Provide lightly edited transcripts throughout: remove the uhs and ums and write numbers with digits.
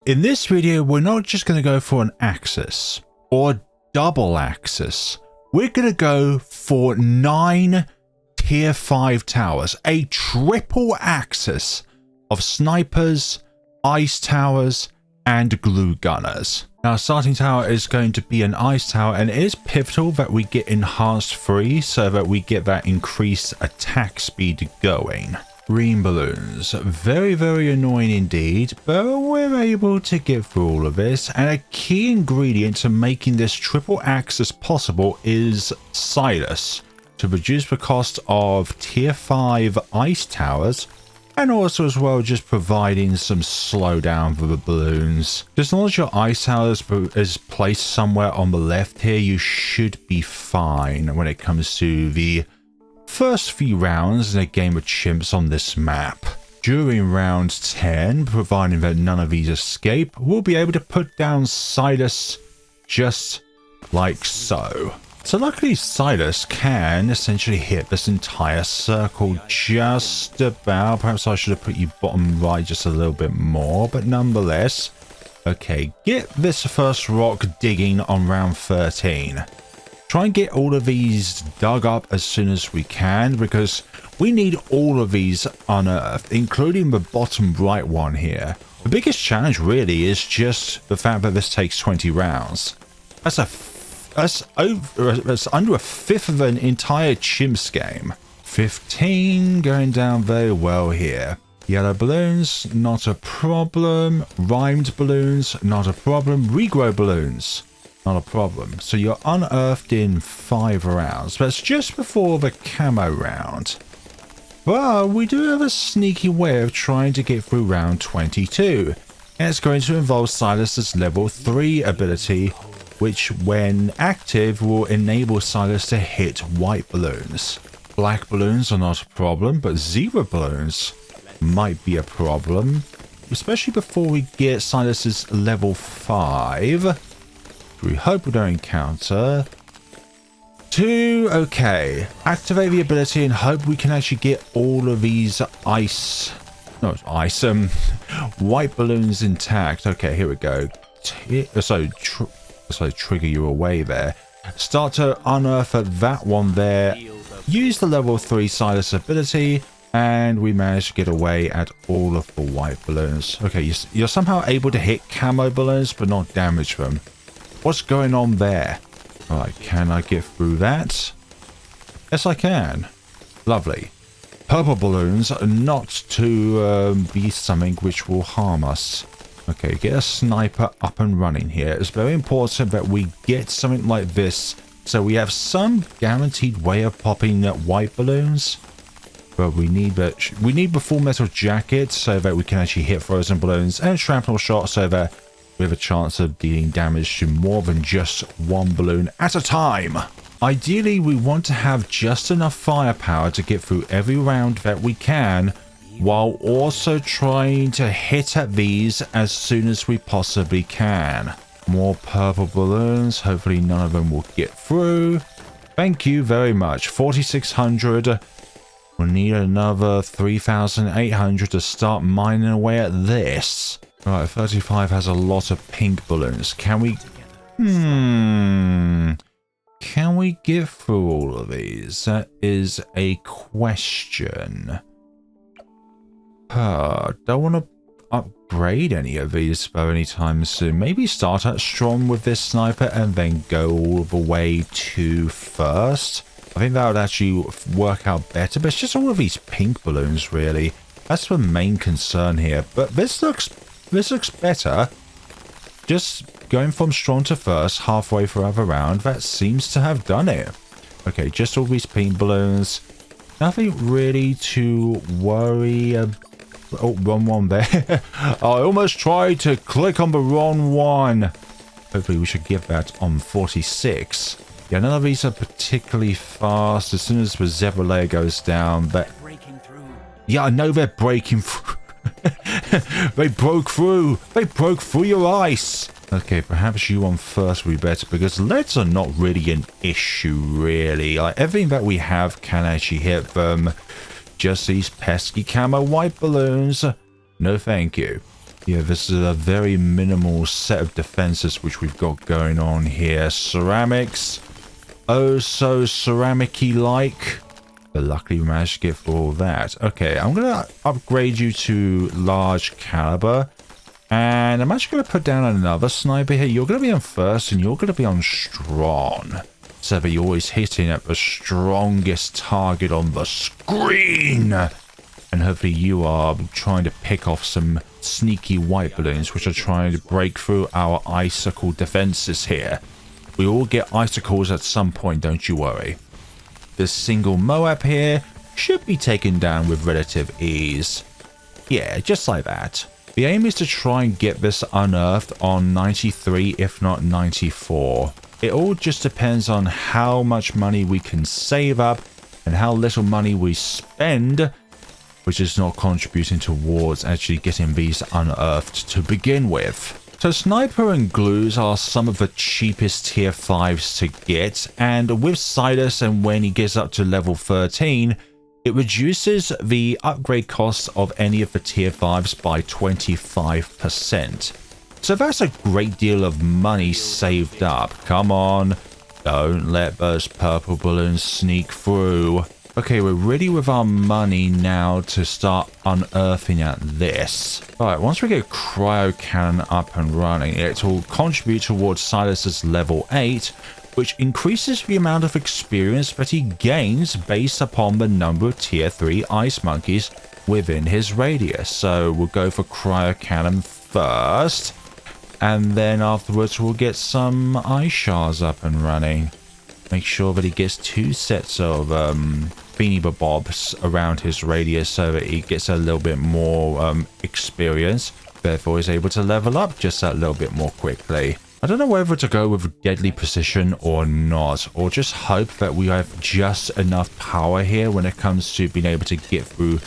In this video, we're not just going to go for an axis or double axis. We're going to go for 9 tier 5 towers, a triple axis of snipers, ice towers, and glue gunners. Now, starting tower is going to be an ice tower, and it is pivotal that we get enhanced free so that we get that increased attack speed going. Green balloons, very, very annoying indeed, but we're able to get through all of this. And a key ingredient to making this triple axis possible is Silas, to reduce the cost of tier 5 ice towers, and also as well just providing some slowdown for the balloons. As long as your ice tower is placed somewhere on the left here, you should be fine when it comes to the first few rounds in a game of chimps on this map. During round 10, providing that none of these escape, we'll be able to put down Silas just like so. So luckily Silas can essentially hit this entire circle just about. Perhaps I should have put you bottom right just a little bit more, but nonetheless. Okay, get this first rock digging on round 13. Try and get all of these dug up as soon as we can, because we need all of these unearthed, including the bottom right one here. The biggest challenge really is just the fact that this takes 20 rounds. That's under a fifth of an entire chimps game. 15 going down very well here. Yellow balloons, not a problem. Rhymed balloons, not a problem. Regrow balloons, not a problem. So you're unearthed in 5 rounds. That's just before the camo round. But we do have a sneaky way of trying to get through round 22. And it's going to involve Silas's level 3 ability, which when active will enable Silas to hit white balloons. Black balloons are not a problem, but zebra balloons might be a problem, especially before we get Silas's level 5. We hope we don't encounter. 2, okay. Activate the ability and hope we can actually get all of these white balloons intact. Okay, here we go. So trigger you away there. Start to unearth at that one there. Use the level 3 Silas ability, and we managed to get away at all of the white balloons. Okay, you're somehow able to hit camo balloons, but not damage them. What's going on there? Alright, can I get through that? Yes, I can. Lovely. Purple balloons are not to be something which will harm us. Okay, get a sniper up and running here. It's very important that we get something like this, so we have some guaranteed way of popping white balloons. But we need the full metal jacket so that we can actually hit frozen balloons, and shrapnel shot so that we have a chance of dealing damage to more than just one balloon at a time. Ideally, we want to have just enough firepower to get through every round that we can, while also trying to hit at these as soon as we possibly can. More purple balloons. Hopefully none of them will get through. Thank you very much. 4,600. We'll need another 3,800 to start mining away at this. Alright, 35 has a lot of pink balloons. Can we... Can we get through all of these? That is a question. Don't want to upgrade any of these though anytime soon. Maybe start out strong with this sniper and then go all the way to first. I think that would actually work out better, but it's just all of these pink balloons really. That's the main concern here. But this looks better. Just going from strong to first halfway through the round, that seems to have done it. Okay, just all these pink balloons. Nothing really to worry about. Oh, wrong one there. I almost tried to click on the wrong one. Hopefully we should get that on 46. Yeah, none of these are particularly fast. As soon as the zebra layer goes down, but yeah, I know they're breaking through. They broke through. They broke through your ice. Okay, perhaps you on first would be better, because leads are not really an issue, really. Like, everything that we have can actually hit them. Just these pesky camo white balloons. No thank you. Yeah, this is a very minimal set of defenses which we've got going on here. Ceramics. Oh, so ceramic-y like. But luckily we managed to get through all that. Okay, I'm going to upgrade you to large caliber. And I'm actually going to put down another sniper here. You're going to be on first and you're going to be on strong. So that you're always hitting at the strongest target on the screen. And hopefully you are trying to pick off some sneaky white balloons which are trying to break through our icicle defenses here. We all get icicles at some point, don't you worry. This single Moab here should be taken down with relative ease. Yeah, just like that. The aim is to try and get this unearthed on 93 if not 94. It all just depends on how much money we can save up and how little money we spend, which is not contributing towards actually getting these unearthed to begin with. So Sniper and Glues are some of the cheapest tier 5s to get, and with Silas and when he gets up to level 13, it reduces the upgrade cost of any of the tier 5s by 25%. So that's a great deal of money saved up. Come on, don't let those purple balloons sneak through. Okay, we're ready with our money now to start unearthing at this. Alright, once we get Cryo Cannon up and running, it will contribute towards Silas's level 8, which increases the amount of experience that he gains based upon the number of tier 3 ice monkeys within his radius. So we'll go for Cryo Cannon first, and then afterwards we'll get some ice shards up and running. Make sure that he gets 2 sets of Beanie Bobs around his radius so that he gets a little bit more experience. Therefore, he's able to level up just that little bit more quickly. I don't know whether to go with Deadly Precision or not, or just hope that we have just enough power here when it comes to being able to get through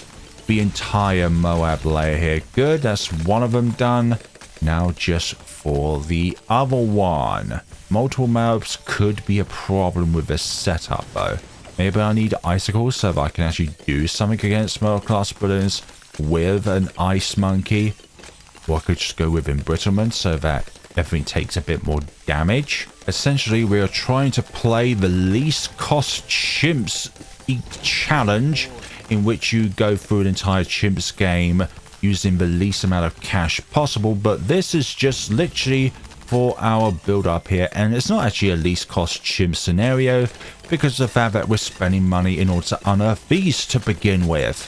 the entire Moab layer here. Good, that's one of them done. Now just for the other one. Multiple Moabs could be a problem with this setup though. Maybe I need icicles so that I can actually do something against middle class balloons with an ice monkey. Or I could just go with embrittlement so that everything takes a bit more damage. Essentially, we are trying to play the least cost chimps challenge, in which you go through an entire chimps game using the least amount of cash possible. But this is just literally for our build up here, and it's not actually a least cost chimp scenario because of the fact that we're spending money in order to unearth these to begin with.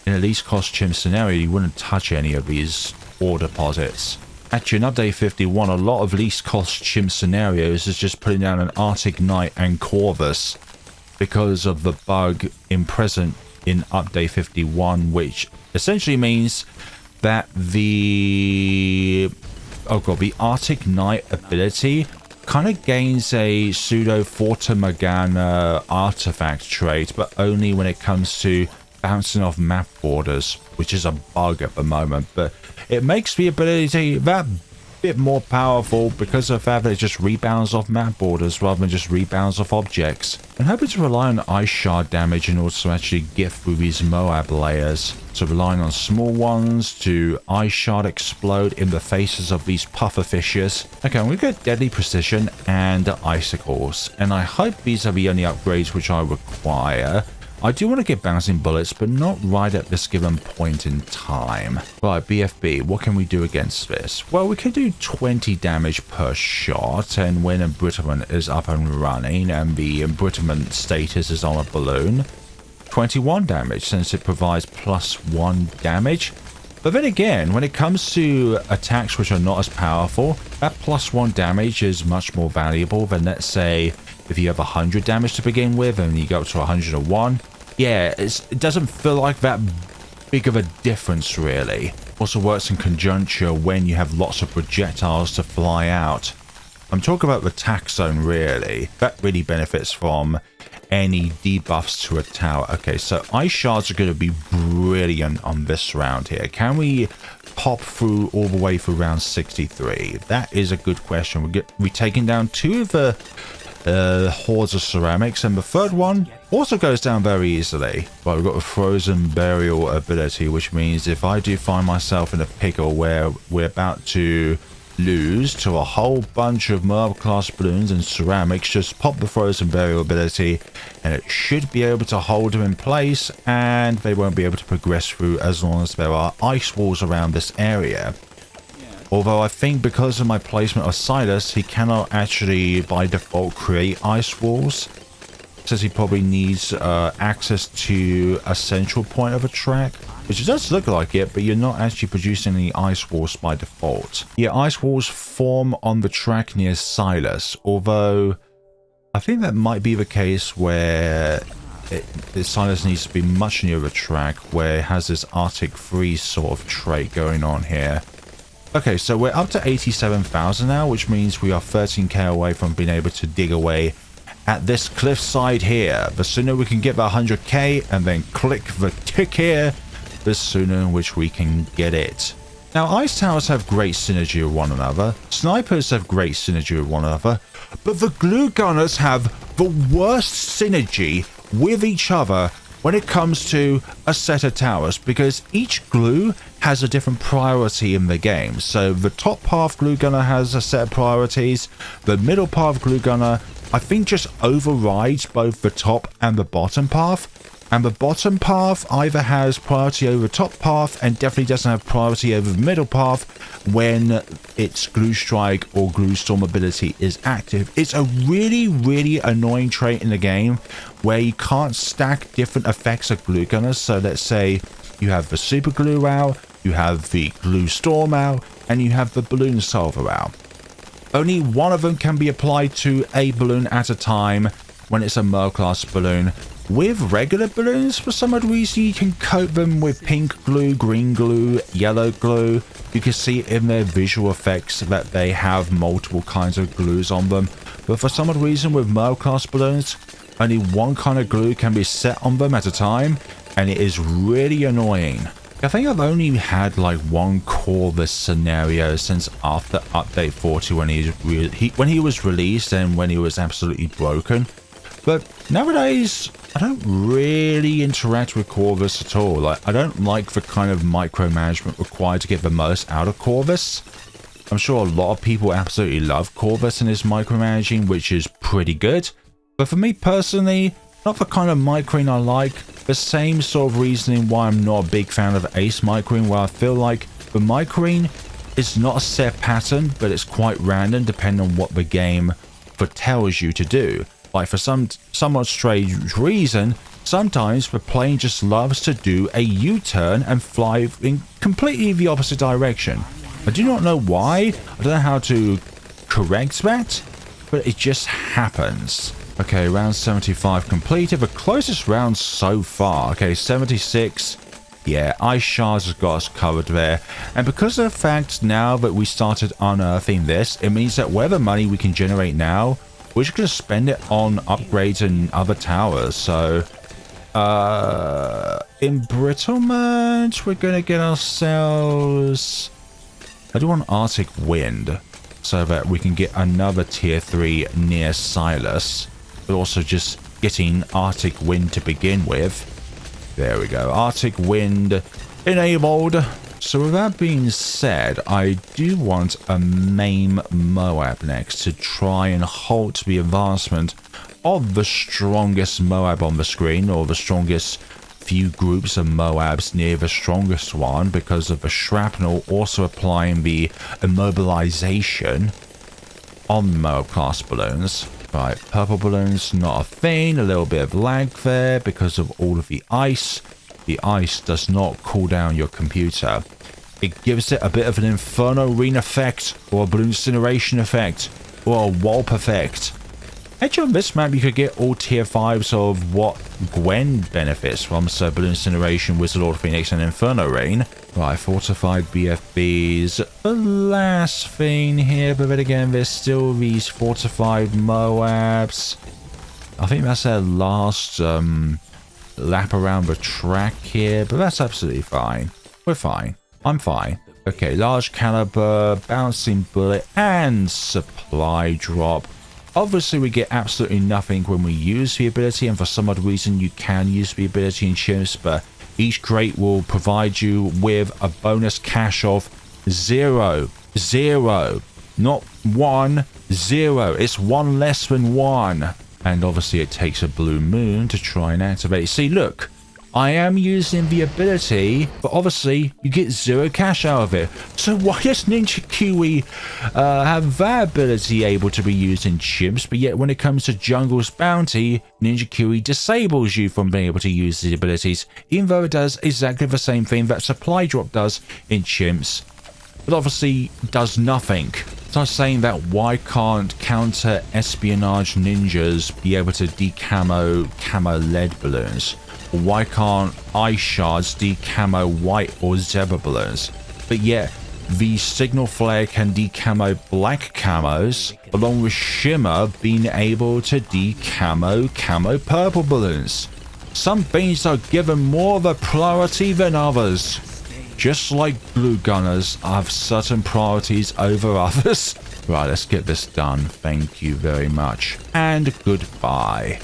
In a least cost chimp scenario, you wouldn't touch any of these ore deposits. Actually, in update 51, a lot of least cost chimp scenarios is just putting down an Arctic Knight and Corvus because of the bug present in update 51, which essentially means that the Arctic Knight ability kind of gains a pseudo Fata Morgana artifact trait, but only when it comes to bouncing off map borders, which is a bug at the moment. But it makes the ability that bit more powerful because of the fact that it just rebounds off map borders rather than just rebounds off objects. I'm hoping to rely on ice shard damage in order to actually get through these Moab layers. So relying on small ones to ice shard explode in the faces of these puffer fishes. Okay, I'm going to get Deadly Precision and icicles, and I hope these are the only upgrades which I require. I do want to get bouncing bullets, but not right at this given point in time. Right, BFB, what can we do against this? Well, we can do 20 damage per shot, and when embrittlement is up and running and the embrittlement status is on a balloon, 21 damage since it provides +1 damage. But then again, when it comes to attacks which are not as powerful, that +1 damage is much more valuable than, let's say, if you have 100 damage to begin with and you go up to 101. Yeah, it doesn't feel like that big of a difference really. Also works in conjuncture when you have lots of projectiles to fly out. I'm talking about the attack zone really. That really benefits from any debuffs to a tower. Okay, so ice shards are going to be brilliant on this round here. Can we pop through all the way through round 63? That is a good question. We're taking down 2 of the hordes of ceramics, and the third one also goes down very easily. But we've got a frozen burial ability, which means if I do find myself in a pickle where we're about to lose to a whole bunch of marble class balloons and ceramics, just pop the frozen burial ability and it should be able to hold them in place, and they won't be able to progress through as long as there are ice walls around this area. Although I think because of my placement of Silas, he cannot actually by default create ice walls. Says he probably needs access to a central point of a track, which does look like it, but you're not actually producing any ice walls by default. Yeah, ice walls form on the track near Silas, although I think that might be the case where Silas needs to be much nearer the track, where it has this Arctic freeze sort of trait going on here. Okay, so we're up to 87,000 now, which means we are 13k away from being able to dig away at this cliffside here. The sooner we can get the 100k and then click the tick here, the sooner in which we can get it. Now, ice towers have great synergy with one another, snipers have great synergy with one another, but the glue gunners have the worst synergy with each other when it comes to a set of towers, because each glue has a different priority in the game. So the top path glue gunner has a set of priorities, the middle path glue gunner I think just overrides both the top and the bottom path, and the bottom path either has priority over the top path and definitely doesn't have priority over the middle path when its glue strike or glue storm ability is active. It's a really annoying trait in the game where you can't stack different effects of glue gunners. So let's say you have the super glue out, you have the glue storm out, and you have the balloon solver out. Only one of them can be applied to a balloon at a time when it's a Merle class balloon. With regular balloons, for some odd reason, you can coat them with pink glue, green glue, yellow glue. You can see in their visual effects that they have multiple kinds of glues on them. But for some odd reason, with Merle class balloons, only one kind of glue can be set on them at a time, and it is really annoying. I think I've only had like one Corvus scenario since after update 40 when he was released and when he was absolutely broken. But nowadays, I don't really interact with Corvus at all. Like, I don't like the kind of micromanagement required to get the most out of Corvus. I'm sure a lot of people absolutely love Corvus and his micromanaging, which is pretty good. But for me personally, not the kind of microing I like. The same sort of reasoning why I'm not a big fan of Ace microing, where I feel like the microing is not a set pattern, but it's quite random depending on what the game foretells you to do. Like, for some somewhat strange reason, sometimes the plane just loves to do a U-turn and fly in completely the opposite direction. I do not know why, I don't know how to correct that, but it just happens. Okay, round 75 completed, the closest round so far. Okay, 76. Yeah, Ice Shards has got us covered there. And because of the fact now that we started unearthing this, it means that whatever money we can generate now, we're just going to spend it on upgrades and other towers. So, embrittlement, we're going to get ourselves... I do want Arctic Wind, so that we can get another tier 3 near Silas. But also just getting Arctic Wind to begin with. There we go. Arctic Wind enabled. So with that being said, I do want a MAME Moab next to try and halt the advancement of the strongest Moab on the screen, or the strongest few groups of Moabs near the strongest one, because of the shrapnel also applying the immobilization on Moab class balloons. Right, purple balloons, not a thing. A little bit of lag there because of all of the ice. The ice does not cool down your computer. It gives it a bit of an Inferno Rain effect, or a Balloon Incineration effect, or a Warp effect. Actually, on this map, you could get all tier 5s of what Gwen benefits from, so Balloon Incineration, Wizard Lord Phoenix, and Inferno Rain. Right, fortified BFBs. The last thing here, but then again, there's still these fortified Moabs. I think that's their last lap around the track here, but that's absolutely fine. We're fine. I'm fine. Okay, large caliber, bouncing bullet, and supply drop. Obviously, we get absolutely nothing when we use the ability, and for some odd reason, you can use the ability in chimps, but each crate will provide you with a bonus cash of 0. 0. Not 1, 0. It's 1 less than 1. And obviously, it takes a blue moon to try and activate. See, look. I am using the ability, but obviously you get 0 cash out of it. So why does Ninja Kiwi have that ability able to be used in chimps, but yet when it comes to Jungle's Bounty, Ninja Kiwi disables you from being able to use the abilities, even though it does exactly the same thing that Supply Drop does in chimps, but obviously does nothing. So I was saying that why can't counter espionage ninjas be able to decamo camo lead balloons? Why can't ice shards decamo white or zebra balloons? But yet, the signal flare can decamo black camos, along with shimmer being able to decamo camo purple balloons. Some things are given more of a priority than others. Just like glue gunners have certain priorities over others. Right, let's get this done. Thank you very much. And goodbye.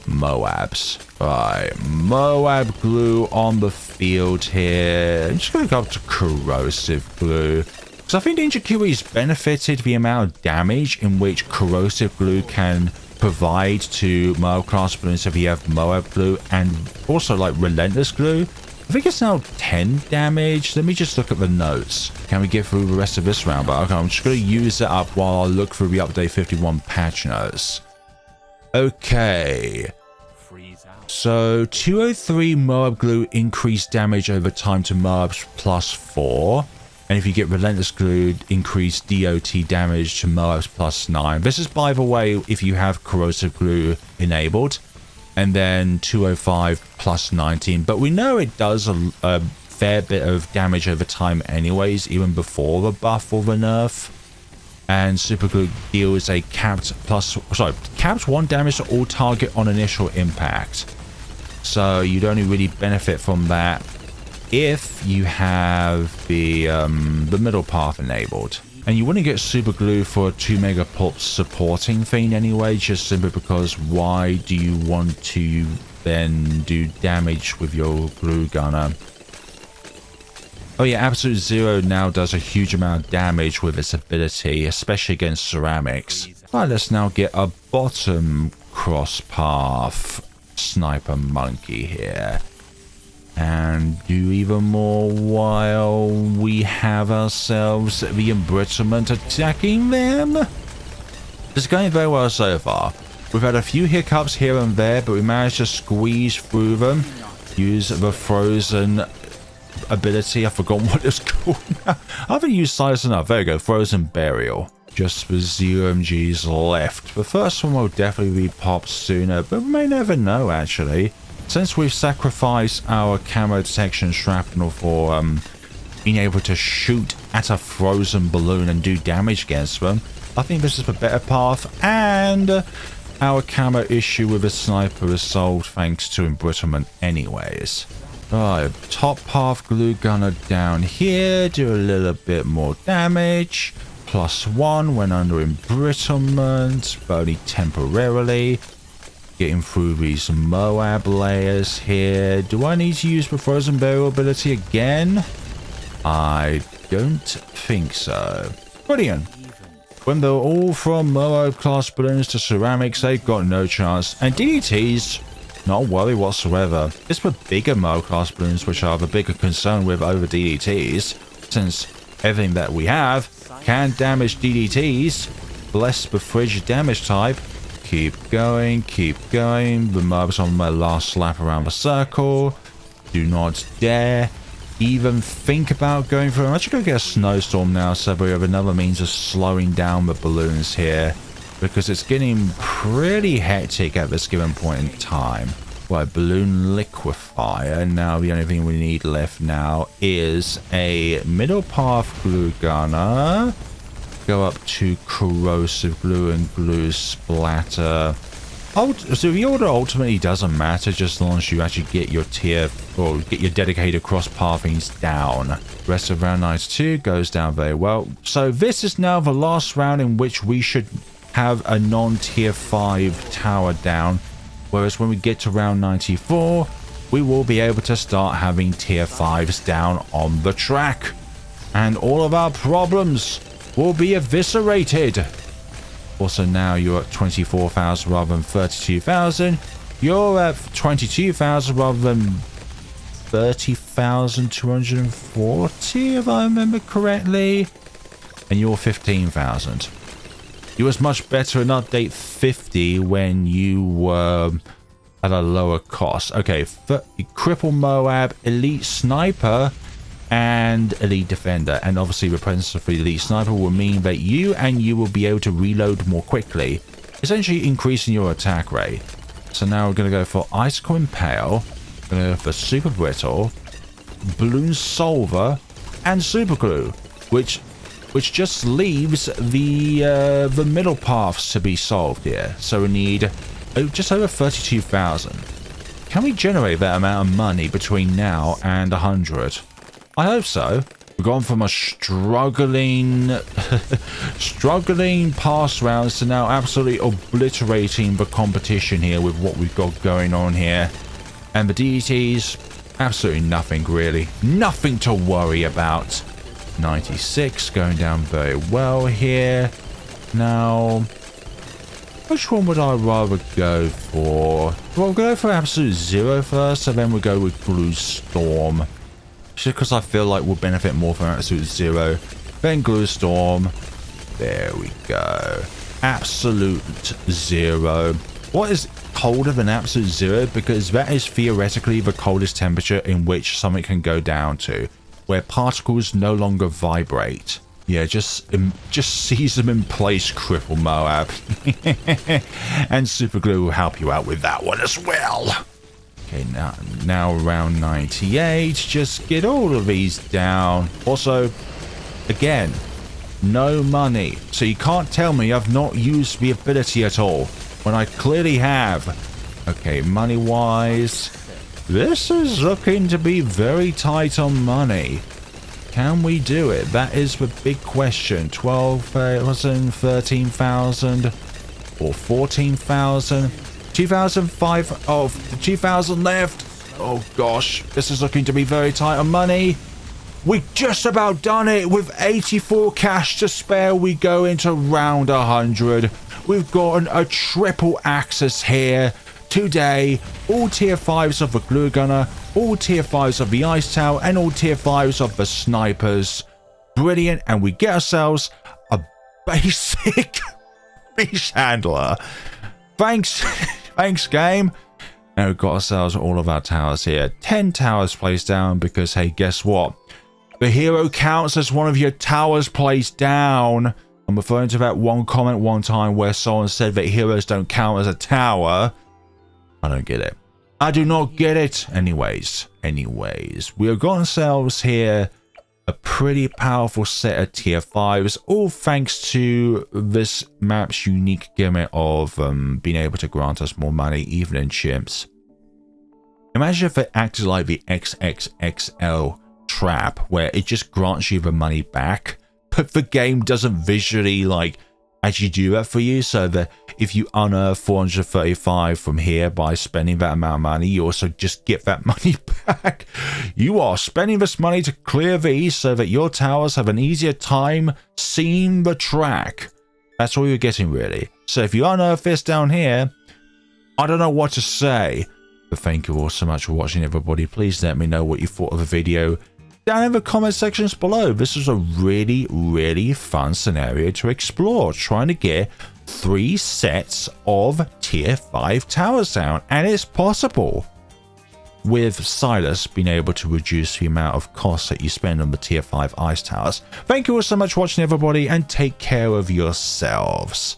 Moabs. Right, Moab glue on the field here. I'm just going to go up to corrosive glue. Because I think Ninja Kiwi's benefited the amount of damage in which corrosive glue can provide to Moab class balloons if you have Moab glue, and also like relentless glue. I think it's now 10 damage. Let me just look at the notes. Can we get through the rest of this round? But okay, I'm just going to use it up while I look through the update 51 patch notes. Okay. So 203 Moab glue increased damage over time to Moabs +4. And if you get relentless glue, increased DOT damage to Moabs +9. This is, by the way, if you have corrosive glue enabled. And then 205 +19. But we know it does a fair bit of damage over time anyways, even before the buff or the nerf. And super glue deals a capped 1 damage to all target on initial impact. So you'd only really benefit from that if you have the middle path enabled. And you wouldn't get super glue for a 2 megapulse supporting thing anyway, just simply because why do you want to then do damage with your glue gunner? Oh yeah, Absolute Zero now does a huge amount of damage with its ability, especially against ceramics. Right, let's now get a bottom cross path sniper monkey here. And do even more while we have ourselves the embrittlement attacking them. It's going very well so far. We've had a few hiccups here and there, but we managed to squeeze through them. Use the frozen ability. I've forgotten what it's called now. I haven't used Silence enough. There we go. Frozen Burial. Just the 0 MGs left. The first one will definitely be popped sooner, but we may never know actually. Since we've sacrificed our camo detection shrapnel for being able to shoot at a frozen balloon and do damage against them, I think this is the better path, and our camo issue with a sniper is solved thanks to embrittlement anyways. Right, top path glue gunner down here, do a little bit more damage. +1 when under embrittlement, but only temporarily. Getting through these Moab layers here. Do I need to use the frozen burial ability again? I don't think so. Brilliant. When they're all from Moab class balloons to ceramics, they've got no chance. And DDTs, not worry whatsoever. It's the bigger Moab class balloons which I have a bigger concern with over DDTs, since everything that we have can damage DDTs. Bless the frigid damage type. Keep going, keep going. The mobs on my last lap around the circle. Do not dare even think about going through. I'm actually going to get a snowstorm now, so we have another means of slowing down the balloons here, because it's getting pretty hectic at this given point in time. Right, balloon liquefier. Now the only thing we need left now is a middle path glue gunner. Go up to corrosive glue and glue splatter. So the order ultimately doesn't matter, just as long as you actually get your tier or get your dedicated cross pathings down. Rest of round 92 goes down very well. So this is now the last round in which we should have a non-tier 5 tower down, whereas when we get to round 94, we will be able to start having tier 5s down on the track, and all of our problems will be eviscerated. Also, now you're at 24,000 rather than 32,000. You're at 22,000 rather than 30,240, if I remember correctly. And you're 15,000. You was much better in update 50 when you were at a lower cost. Okay, Cripple Moab, Elite Sniper, and Elite Defender. And obviously the presence of the Elite Sniper will mean that you will be able to reload more quickly, essentially increasing your attack rate. So now we're going to go for Icicle Impale, we're going to go for Super Brittle, Bloons Solver, and Super Glue, which just leaves the middle paths to be solved here. So we need just over 32,000. Can we generate that amount of money between now and 100? I hope so. We've gone from a struggling past rounds to now absolutely obliterating the competition here with what we've got going on here. And the deities, absolutely nothing really. Nothing to worry about. 96 going down very well here. Now, which one would I rather go for? Well, we'll go for Absolute Zero first, and then we'll go with Glue Storm. Just because I feel like we'll benefit more from Absolute Zero. Then Glue Storm. There we go. Absolute Zero. What is colder than Absolute Zero? Because that is theoretically the coldest temperature in which something can go down to, where particles no longer vibrate. Yeah, just seize them in place, Cripple Moab. And Super Glue will help you out with that one as well. Okay, now around 98. Just get all of these down. Also, again, no money. So you can't tell me I've not used the ability at all, when I clearly have. Okay, money-wise, this is looking to be very tight on money. Can we do it? That is the big question. 12,000, 13,000, or 14,000? 2,005. Oh, 2,000 left. Oh gosh, this is looking to be very tight on money. We just about done it. With 84 cash to spare, we go into round 100. We've gotten a triple access here today. All tier 5s of the Glue Gunner, all tier 5s of the Ice Tower, and all tier 5s of the Snipers. Brilliant. And we get ourselves a basic Beast Handler. Thanks game. Now we've got ourselves all of our towers here. 10 towers placed down because, hey, guess what? The hero counts as one of your towers placed down. I'm referring to that one comment one time where someone said that heroes don't count as a tower. I don't get it. I do not get it. Anyways, we have got ourselves here a pretty powerful set of tier 5s, all thanks to this map's unique gimmick of being able to grant us more money even in chimps. Imagine if it acted like the XXXL trap, where it just grants you the money back, but the game doesn't visually actually do that for you, so that if you unearth 435 from here by spending that amount of money, you also just get that money back. You are spending this money to clear these so that your towers have an easier time seeing the track. That's all you're getting, really. So if you unearth this down here, I don't know what to say. But thank you all so much for watching, everybody. Please let me know what you thought of the video down in the comment sections below. This was a really, really fun scenario to explore, trying to get 3 sets of tier 5 towers down, and it's possible with Silas being able to reduce the amount of costs that you spend on the tier 5 ice towers. Thank you all so much for watching, everybody, and take care of yourselves.